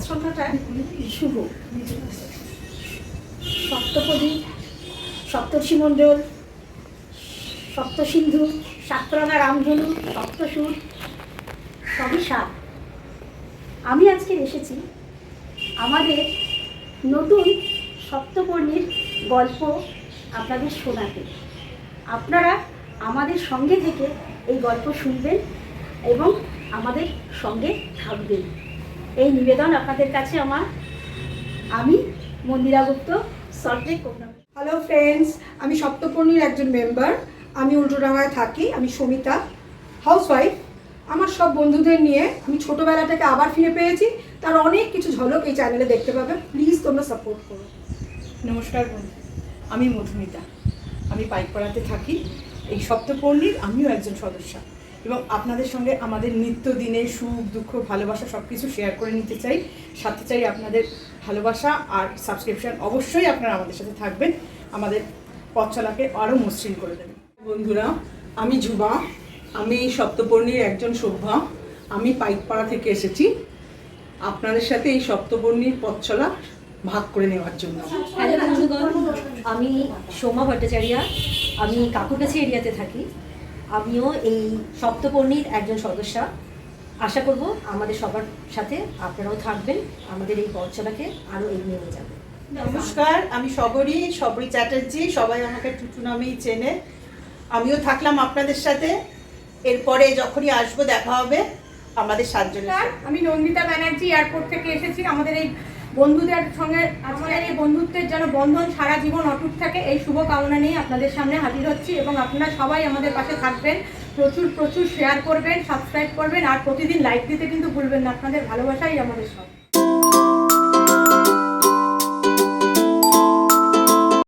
সন্ধ্যাটা শুভ। সপ্তপদী, সপ্তর্ষিমণ্ডল, সপ্তসিন্ধু, সাতরঙা রামধনু, সপ্তসুর, সবই সাত। আমি আজকে এসেছি আমাদের নতুন সপ্তপর্ণীর গল্প আপনাদের শোনাতে। আপনারা আমাদের সঙ্গে থেকে এই গল্প শুনবেন এবং আমাদের সঙ্গে থাকবেন, এই নিবেদন আপনাদের কাছে আমার। আমি মন্দিরা গুপ্ত, সল্টলেক কোকনাম। হ্যালো ফ্রেন্ডস, আমি সপ্তপর্ণীর একজন মেম্বার। আমি উল্টোডাঙায় থাকি। আমি সমিতা, হাউসওয়াইফ। আমার সব বন্ধুদের নিয়ে আমি ছোটোবেলাটাকে আবার ফিরে পেয়েছি। তার অনেক কিছু ঝলক এই চ্যানেলে দেখতে পাবে। প্লিজ তোমরা সাপোর্ট করো। নমস্কার বন্ধু, আমি মধুমিতা। আমি পাইকপাড়াতে থাকি। এই সপ্তপর্ণীর আমিও একজন সদস্য এবং আপনাদের সঙ্গে আমাদের নিত্যদিনের সুখ দুঃখ ভালোবাসা সব কিছু শেয়ার করে নিতে চাই। সাথে চাই আপনাদের ভালোবাসা আর সাবস্ক্রিপশন। অবশ্যই আপনারা আমাদের সাথে থাকবেন, আমাদের পথ চলাকে আরও মসৃণ করে দেবেন। বন্ধুরা, আমি যুবা। আমি এই সপ্তপর্ণীর একজন সভ্যা। আমি পাইকপাড়া থেকে এসেছি আপনাদের সাথে এই সপ্তপর্ণীর পথ চলা ভাগ করে নেওয়ার জন্য। হ্যালো বন্ধুগণ, আমি সোমা ভট্টাচার্য। আমি কাকুরকাছি এরিয়াতে থাকি। আমিও এই সপ্তপর্ণীর একজন সদস্য। আশা করব আমাদের সবার সাথে আপনারাও থাকবেন, আমাদের এই পথচলাকে আরও এগিয়ে নিয়ে যাবেন। নমস্কার, আমি সবরী চ্যাটার্জি। সবাই আমাকে টুটু নামেই চেনে। আমিও থাকলাম আপনাদের সাথে। এরপরে যখনই আসবো দেখা হবে আমাদের সাতজনের সাথে। আমি নন্দিতা ব্যানার্জি, এয়ারপোর্ট থেকে এসেছি। আমাদের এই বন্ধুদের সঙ্গে আমাদের এই বন্ধুত্বের যেন বন্ধন সারা জীবন অটুট থাকে, এই শুভ কামনা নিয়ে আপনাদের সামনে হাজির হচ্ছি। এবং আপনারা সবাই আমাদের পাশে থাকবেন, প্রচুর প্রচুর শেয়ার করবেন, সাবস্ক্রাইব করবেন আর প্রতিদিন লাইক দিতে কিন্তু ভুলবেন না। আপনাদের ভালোবাসাই আমাদের সব।